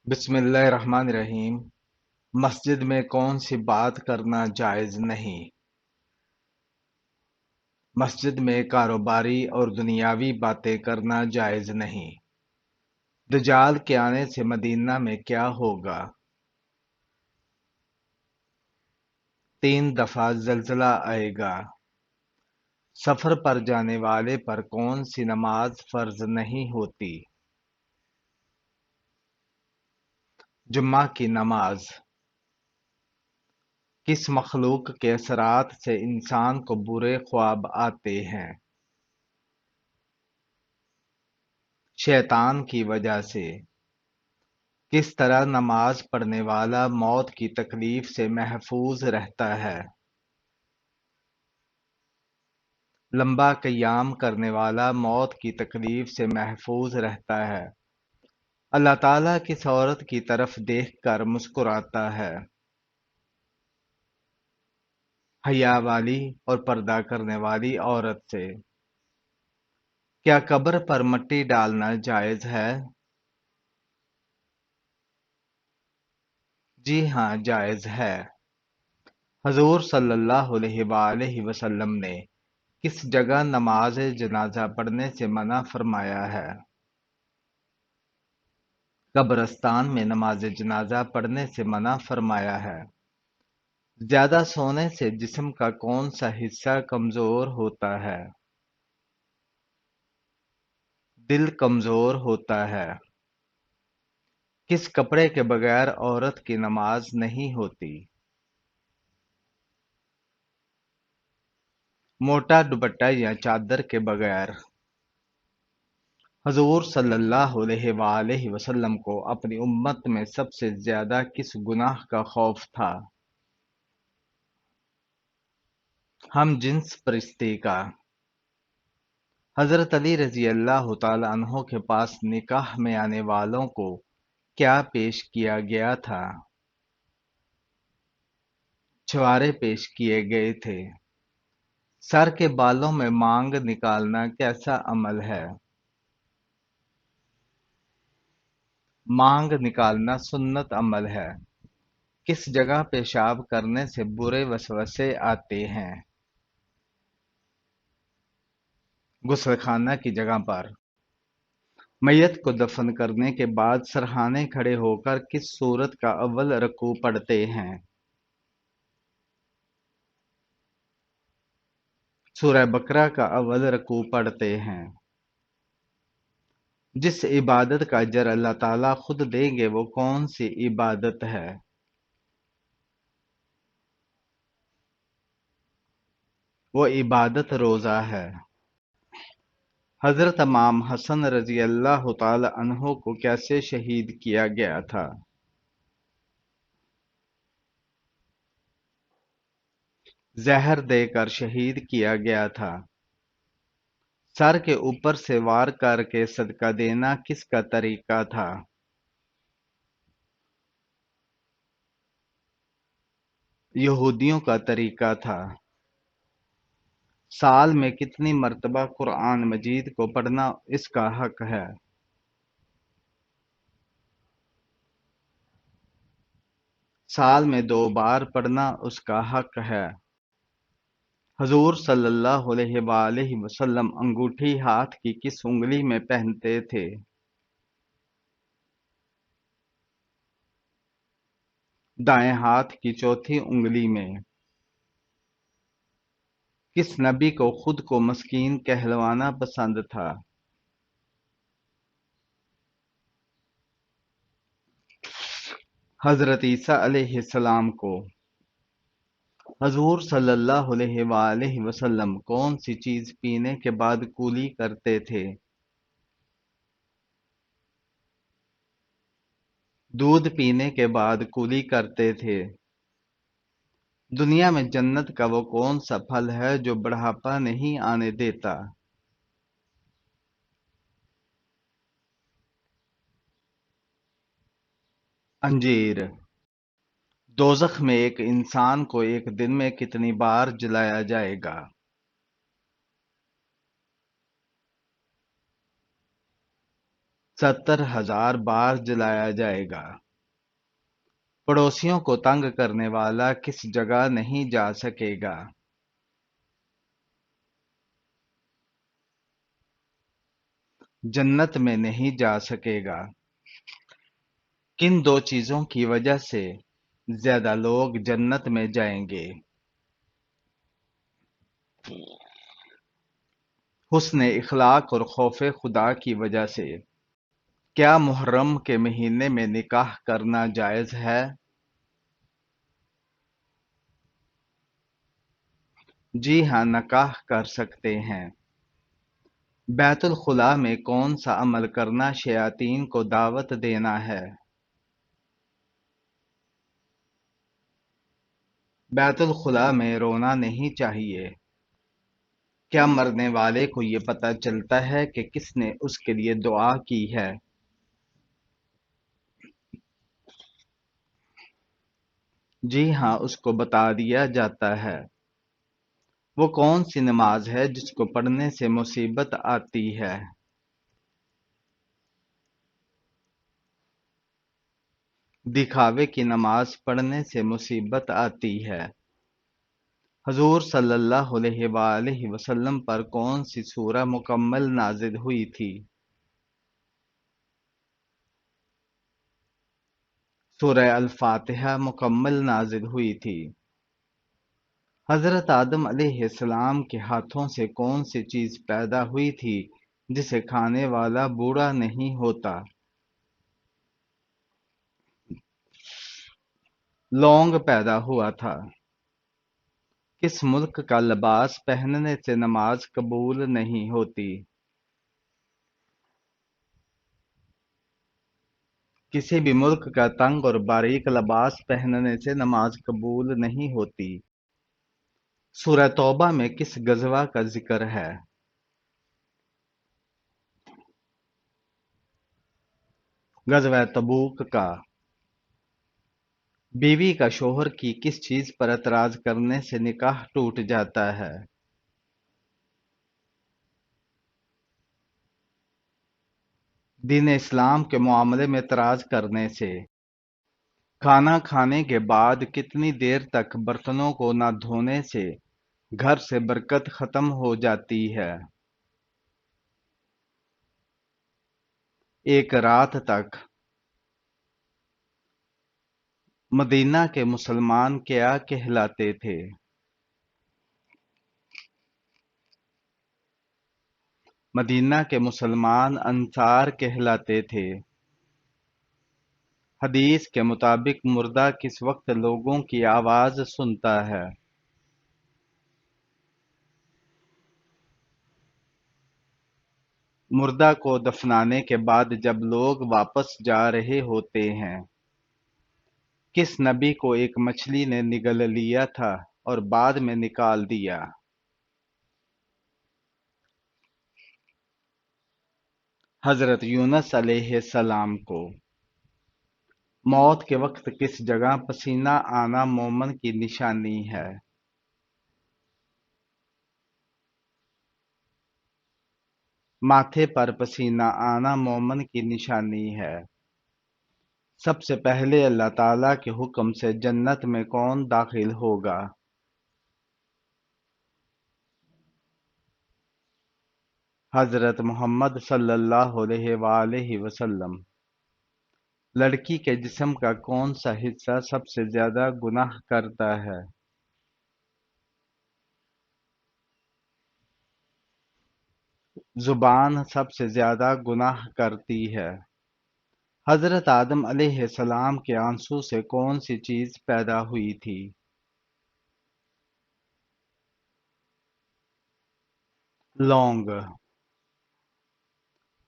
بسم اللہ الرحمن الرحیم۔ مسجد میں کون سی بات کرنا جائز نہیں؟ مسجد میں کاروباری اور دنیاوی باتیں کرنا جائز نہیں۔ دجال کے آنے سے مدینہ میں کیا ہوگا؟ 3 دفعہ زلزلہ آئے گا۔ سفر پر جانے والے پر کون سی نماز فرض نہیں ہوتی؟ جمعہ کی نماز۔ کس مخلوق کے اثرات سے انسان کو برے خواب آتے ہیں؟ شیطان کی وجہ سے۔ کس طرح نماز پڑھنے والا موت کی تکلیف سے محفوظ رہتا ہے؟ لمبا قیام کرنے والا موت کی تکلیف سے محفوظ رہتا ہے۔ اللہ تعالیٰ کس عورت کی طرف دیکھ کر مسکراتا ہے؟ حیا والی اور پردہ کرنے والی عورت سے۔ کیا قبر پر مٹی ڈالنا جائز ہے؟ جی ہاں، جائز ہے۔ حضور صلی اللہ علیہ وآلہ وسلم نے کس جگہ نماز جنازہ پڑھنے سے منع فرمایا ہے؟ قبرستان میں نماز جنازہ پڑھنے سے منع فرمایا ہے۔ زیادہ سونے سے جسم کا کون سا حصہ کمزور ہوتا ہے؟ دل کمزور ہوتا ہے۔ کس کپڑے کے بغیر عورت کی نماز نہیں ہوتی؟ موٹا دوپٹہ یا چادر کے بغیر۔ حضور صلی اللہ علیہ وآلہ وسلم کو اپنی امت میں سب سے زیادہ کس گناہ کا خوف تھا؟ ہم جنس پرستی کا۔ حضرت علی رضی اللہ تعالی عنہ کے پاس نکاح میں آنے والوں کو کیا پیش کیا گیا تھا؟ چھوارے پیش کیے گئے تھے۔ سر کے بالوں میں مانگ نکالنا کیسا عمل ہے؟ مانگ نکالنا سنت عمل ہے۔ کس جگہ پیشاب کرنے سے برے وسوسے آتے ہیں؟ غسل خانہ کی جگہ پر۔ میت کو دفن کرنے کے بعد سرہانے کھڑے ہو کر کس سورت کا اول رکوع پڑھتے ہیں؟ سورہ بقرہ کا اول رکوع پڑھتے ہیں۔ جس عبادت کا اجر اللہ تعالیٰ خود دیں گے وہ کون سی عبادت ہے؟ وہ عبادت روزہ ہے۔ حضرت امام حسن رضی اللہ تعالی عنہ کو کیسے شہید کیا گیا تھا؟ زہر دے کر شہید کیا گیا تھا۔ سر کے اوپر سے وار کر کے صدقہ دینا کس کا طریقہ تھا؟ یہودیوں کا طریقہ تھا۔ سال میں کتنی مرتبہ قرآن مجید کو پڑھنا اس کا حق ہے؟ سال میں 2 بار پڑھنا اس کا حق ہے۔ حضور صلی اللہ علیہ وآلہ وسلم انگوٹھی ہاتھ کی کس انگلی میں پہنتے تھے؟ دائیں ہاتھ کی چوتھی انگلی میں۔ کس نبی کو خود کو مسکین کہلوانا پسند تھا؟ حضرت عیسیٰ علیہ السلام کو۔ حضور صلی اللہ علیہ وآلہ وسلم کون سی چیز پینے کے بعد کولی کرتے تھے؟ دودھ پینے کے بعد کولی کرتے تھے۔ دنیا میں جنت کا وہ کون سا پھل ہے جو بڑھاپا نہیں آنے دیتا؟ انجیر۔ دوزخ میں ایک انسان کو ایک دن میں کتنی بار جلایا جائے گا؟ 70,000 بار جلایا جائے گا۔ پڑوسیوں کو تنگ کرنے والا کس جگہ نہیں جا سکے گا؟ جنت میں نہیں جا سکے گا۔ کن دو چیزوں کی وجہ سے زیادہ لوگ جنت میں جائیں گے؟ حسن اخلاق اور خوف خدا کی وجہ سے۔ کیا محرم کے مہینے میں نکاح کرنا جائز ہے؟ جی ہاں، نکاح کر سکتے ہیں۔ بیت الخلاء میں کون سا عمل کرنا شیاطین کو دعوت دینا ہے؟ بیت الخلاء میں رونا نہیں چاہیے۔ کیا مرنے والے کو یہ پتہ چلتا ہے کہ کس نے اس کے لیے دعا کی ہے؟ جی ہاں، اس کو بتا دیا جاتا ہے۔ وہ کون سی نماز ہے جس کو پڑھنے سے مصیبت آتی ہے؟ دکھاوے کی نماز پڑھنے سے مصیبت آتی ہے۔ حضور صلی اللہ علیہ وآلہ وسلم پر کون سی سورہ مکمل نازل ہوئی تھی؟ سورہ الفاتحہ مکمل نازل ہوئی تھی۔ حضرت آدم علیہ السلام کے ہاتھوں سے کون سی چیز پیدا ہوئی تھی جسے کھانے والا بوڑھا نہیں ہوتا؟ لونگ پیدا ہوا تھا۔ کس ملک کا لباس پہننے سے نماز قبول نہیں ہوتی؟ کسی بھی ملک کا تنگ اور باریک لباس پہننے سے نماز قبول نہیں ہوتی۔ سورہ توبہ میں کس غزوہ کا ذکر ہے؟ غزوہ تبوک کا۔ بیوی کا شوہر کی کس چیز پر اعتراض کرنے سے نکاح ٹوٹ جاتا ہے؟ دین اسلام کے معاملے میں اعتراض کرنے سے۔ کھانا کھانے کے بعد کتنی دیر تک برتنوں کو نہ دھونے سے گھر سے برکت ختم ہو جاتی ہے؟ ایک رات تک۔ مدینہ کے مسلمان کیا کہلاتے تھے؟ مدینہ کے مسلمان انصار کہلاتے تھے۔ حدیث کے مطابق مردہ کس وقت لوگوں کی آواز سنتا ہے؟ مردہ کو دفنانے کے بعد جب لوگ واپس جا رہے ہوتے ہیں۔ کس نبی کو ایک مچھلی نے نگل لیا تھا اور بعد میں نکال دیا؟ حضرت یونس علیہ السلام کو۔ موت کے وقت کس جگہ پسینہ آنا مومن کی نشانی ہے؟ ماتھے پر پسینہ آنا مومن کی نشانی ہے۔ سب سے پہلے اللہ تعالیٰ کے حکم سے جنت میں کون داخل ہوگا؟ حضرت محمد صلی اللہ علیہ وآلہ وسلم۔ لڑکی کے جسم کا کون سا حصہ سب سے زیادہ گناہ کرتا ہے؟ زبان سب سے زیادہ گناہ کرتی ہے۔ حضرت آدم علیہ السلام کے آنسو سے کون سی چیز پیدا ہوئی تھی؟ لونگ۔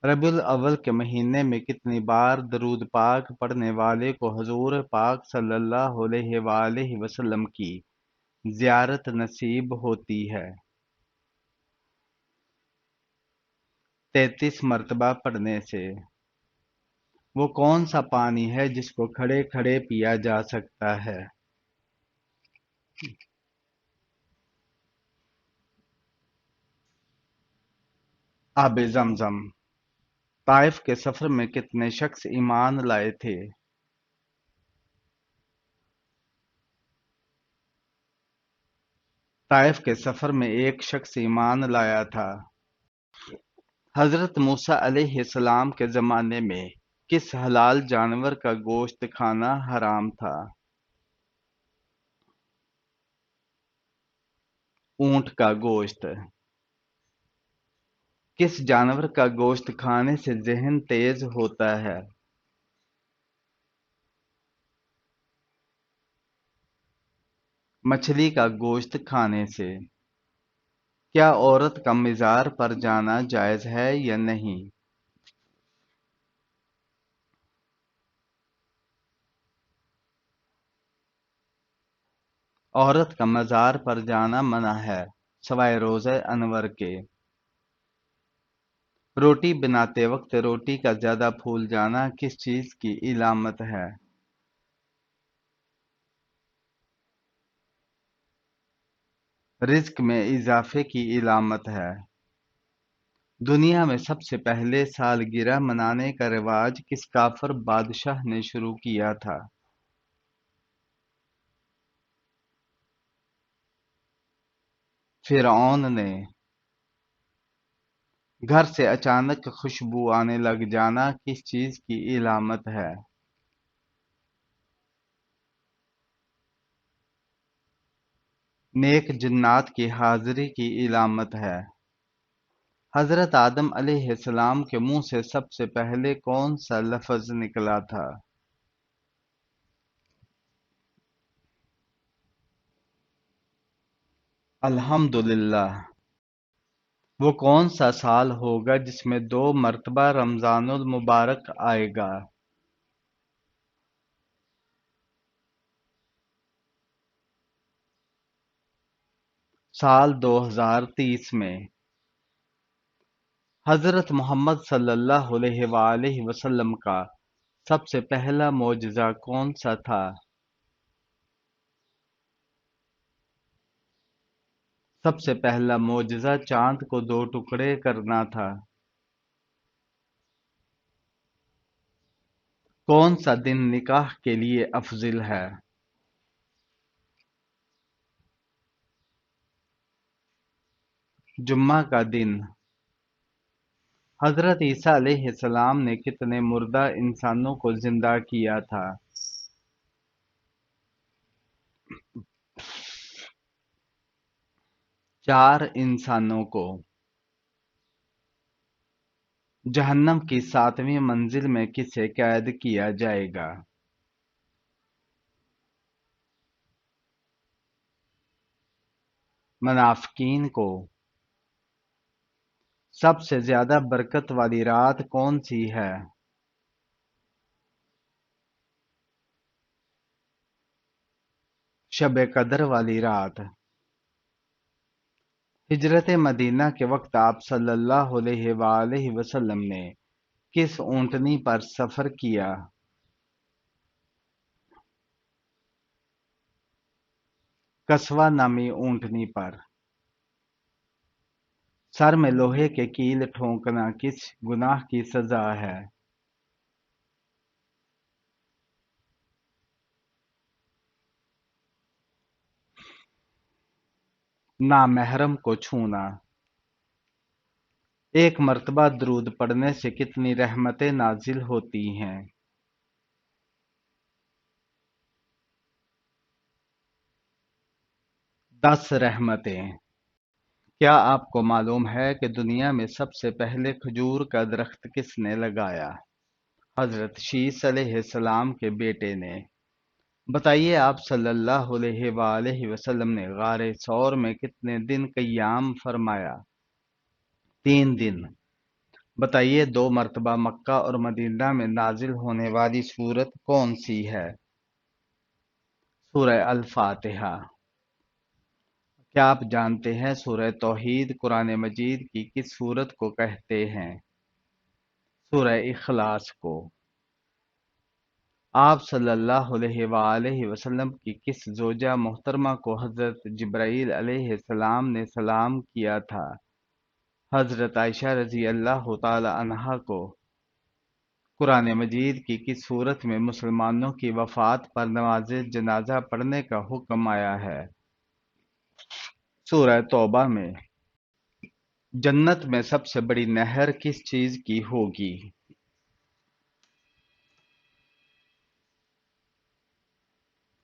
ربیع الاول کے مہینے میں کتنی بار درود پاک پڑھنے والے کو حضور پاک صلی اللہ علیہ وآلہ وسلم کی زیارت نصیب ہوتی ہے؟ 33 مرتبہ پڑھنے سے۔ وہ کون سا پانی ہے جس کو کھڑے کھڑے پیا جا سکتا ہے؟ آب زمزم۔ طائف کے سفر میں کتنے شخص ایمان لائے تھے؟ طائف کے سفر میں ایک شخص ایمان لایا تھا۔ حضرت موسیٰ علیہ السلام کے زمانے میں کس حلال جانور کا گوشت کھانا حرام تھا؟ اونٹ کا گوشت۔ کس جانور کا گوشت کھانے سے ذہن تیز ہوتا ہے؟ مچھلی کا گوشت کھانے سے۔ کیا عورت کا مزار پر جانا جائز ہے یا نہیں؟ عورت کا مزار پر جانا منع ہے سوائے روزہ انور کے۔ روٹی بناتے وقت روٹی کا زیادہ پھول جانا کس چیز کی علامت ہے؟ رزق میں اضافے کی علامت ہے۔ دنیا میں سب سے پہلے سالگرہ منانے کا رواج کس کافر بادشاہ نے شروع کیا تھا؟ فرعون نے۔ گھر سے اچانک خوشبو آنے لگ جانا کس چیز کی علامت ہے؟ نیک جنات کی حاضری کی علامت ہے۔ حضرت آدم علیہ السلام کے منہ سے سب سے پہلے کون سا لفظ نکلا تھا؟ الحمدللہ۔ وہ کون سا سال ہوگا جس میں 2 مرتبہ رمضان المبارک آئے گا؟ سال 2030 میں۔ حضرت محمد صلی اللہ علیہ وآلہ وسلم کا سب سے پہلا معجزہ کون سا تھا؟ سب سے پہلا معجزہ چاند کو 2 ٹکڑے کرنا تھا۔ کون سا دن نکاح کے لیے افضل ہے؟ جمعہ کا دن۔ حضرت عیسیٰ علیہ السلام نے کتنے مردہ انسانوں کو زندہ کیا تھا؟ 4 انسانوں کو۔ جہنم کی 7ویں منزل میں کسے قید کیا جائے گا؟ منافقین کو۔ سب سے زیادہ برکت والی رات کون سی ہے؟ شب قدر والی رات۔ ہجرت مدینہ کے وقت آپ صلی اللہ علیہ وآلہ وسلم نے کس اونٹنی پر سفر کیا؟ قصوہ نامی اونٹنی پر۔ سر میں لوہے کے کیل ٹھونکنا کس گناہ کی سزا ہے؟ نامحرم کو چھونا۔ ایک مرتبہ درود پڑھنے سے کتنی رحمتیں نازل ہوتی ہیں؟ 10 رحمتیں۔ کیا آپ کو معلوم ہے کہ دنیا میں سب سے پہلے کھجور کا درخت کس نے لگایا؟ حضرت شیس علیہ السلام کے بیٹے نے۔ بتائیے آپ صلی اللہ علیہ وآلہ وسلم نے غار ثور میں کتنے دن قیام فرمایا؟ 3 دن۔ بتائیے 2 مرتبہ مکہ اور مدینہ میں نازل ہونے والی سورت کون سی ہے؟ سورہ الفاتحہ۔ کیا آپ جانتے ہیں سورہ توحید قرآن مجید کی کس سورت کو کہتے ہیں؟ سورہ اخلاص کو۔ آپ صلی اللہ علیہ وآلہ وسلم کی کس زوجہ محترمہ کو حضرت جبرائیل علیہ السلام نے سلام کیا تھا؟ حضرت عائشہ رضی اللہ تعالی عنہا کو۔ قرآن مجید کی کس صورت میں مسلمانوں کی وفات پر نماز جنازہ پڑھنے کا حکم آیا ہے؟ سورہ توبہ میں۔ جنت میں سب سے بڑی نہر کس چیز کی ہوگی؟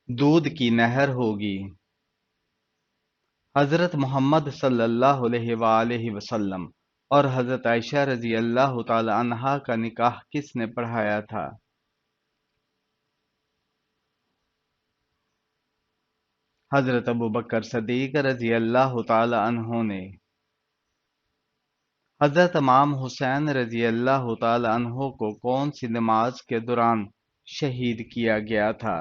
دودھ کی نہر ہوگی۔ حضرت محمد صلی اللہ علیہ وآلہ وسلم اور حضرت عائشہ رضی اللہ تعالی عنہا کا نکاح کس نے پڑھایا تھا؟ حضرت ابوبکر صدیق رضی اللہ تعالی عنہ نے۔ حضرت امام حسین رضی اللہ تعالی عنہ کو کون سی نماز کے دوران شہید کیا گیا تھا؟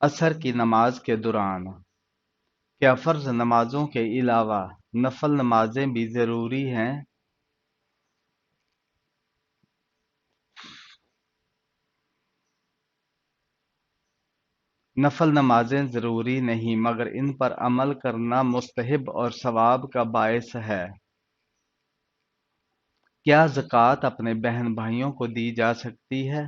عصر کی نماز کے دوران۔ کیا فرض نمازوں کے علاوہ نفل نمازیں بھی ضروری ہیں؟ نفل نمازیں ضروری نہیں مگر ان پر عمل کرنا مستحب اور ثواب کا باعث ہے۔ کیا زکوٰۃ اپنے بہن بھائیوں کو دی جا سکتی ہے؟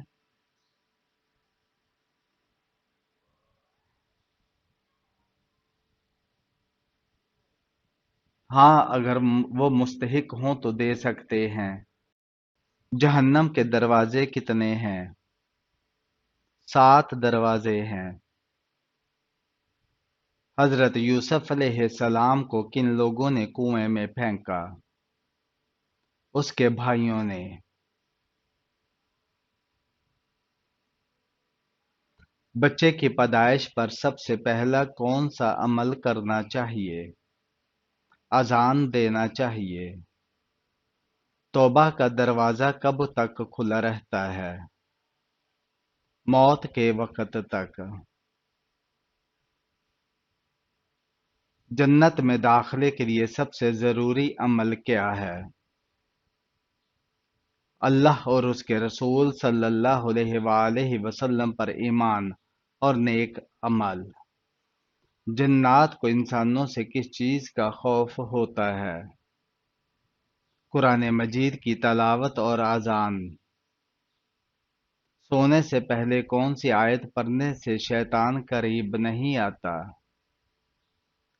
ہاں، اگر وہ مستحق ہوں تو دے سکتے ہیں۔ جہنم کے دروازے کتنے ہیں؟ 7 دروازے ہیں۔ حضرت یوسف علیہ السلام کو کن لوگوں نے کنویں میں پھینکا؟ اس کے بھائیوں نے۔ بچے کی پیدائش پر سب سے پہلا کون سا عمل کرنا چاہیے؟ اذان دینا چاہیے۔ توبہ کا دروازہ کب تک کھلا رہتا ہے؟ موت کے وقت تک۔ جنت میں داخلے کے لیے سب سے ضروری عمل کیا ہے؟ اللہ اور اس کے رسول صلی اللہ علیہ وآلہ وسلم پر ایمان اور نیک عمل۔ جنات کو انسانوں سے کس چیز کا خوف ہوتا ہے؟ قرآن مجید کی تلاوت اور اذان۔ سونے سے پہلے کون سی آیت پڑھنے سے شیطان قریب نہیں آتا؟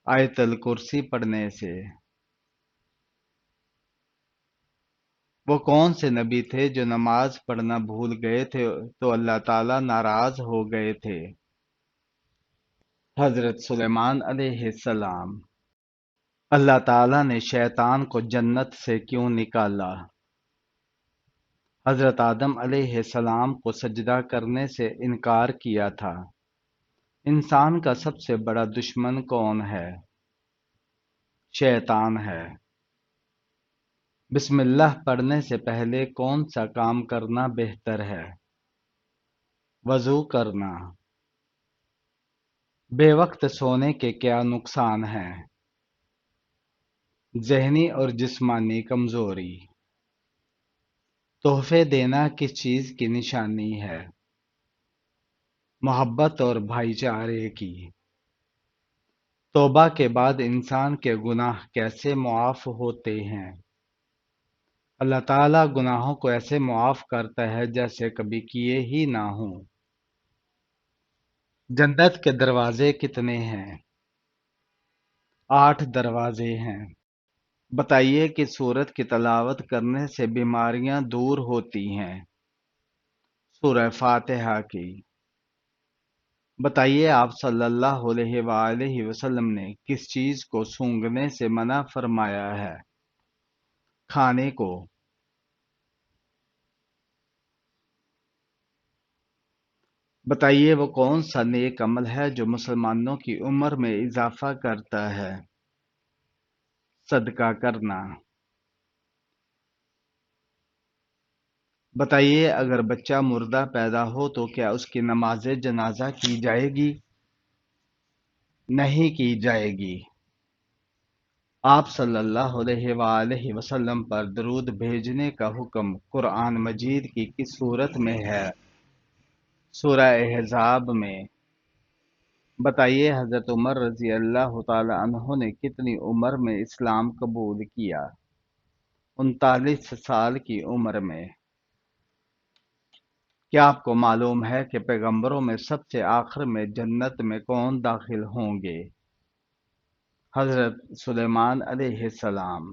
آیت الکرسی پڑھنے سے۔ وہ کون سے نبی تھے جو نماز پڑھنا بھول گئے تھے تو اللہ تعالیٰ ناراض ہو گئے تھے؟ حضرت سلیمان علیہ السلام۔ اللہ تعالیٰ نے شیطان کو جنت سے کیوں نکالا؟ حضرت آدم علیہ السلام کو سجدہ کرنے سے انکار کیا تھا۔ انسان کا سب سے بڑا دشمن کون ہے؟ شیطان ہے۔ بسم اللہ پڑھنے سے پہلے کون سا کام کرنا بہتر ہے؟ وضو کرنا۔ بے وقت سونے کے کیا نقصان ہیں؟ ذہنی اور جسمانی کمزوری۔ تحفے دینا کس چیز کی نشانی ہے؟ محبت اور بھائی چارے کی۔ توبہ کے بعد انسان کے گناہ کیسے معاف ہوتے ہیں؟ اللہ تعالیٰ گناہوں کو ایسے معاف کرتا ہے جیسے کبھی کیے ہی نہ ہوں۔ جنت کے دروازے کتنے ہیں؟ 8 دروازے ہیں۔ بتائیے کہ سورت کی تلاوت کرنے سے بیماریاں دور ہوتی ہیں۔ سورہ فاتحہ کی۔ بتائیے آپ صلی اللہ علیہ وآلہ وسلم نے کس چیز کو سونگھنے سے منع فرمایا ہے؟ کھانے کو۔ بتائیے وہ کون سا نیک عمل ہے جو مسلمانوں کی عمر میں اضافہ کرتا ہے؟ صدقہ کرنا۔ بتائیے اگر بچہ مردہ پیدا ہو تو کیا اس کی نماز جنازہ کی جائے گی؟ نہیں کی جائے گی۔ آپ صلی اللہ علیہ وآلہ وسلم پر درود بھیجنے کا حکم قرآن مجید کی کس سورت میں ہے؟ سورہ احزاب میں۔ بتائیے حضرت عمر رضی اللہ تعالی عنہ نے کتنی عمر میں اسلام قبول کیا؟ 39 سال کی عمر میں۔ کیا آپ کو معلوم ہے کہ پیغمبروں میں سب سے آخر میں جنت میں کون داخل ہوں گے؟ حضرت سلیمان علیہ السلام۔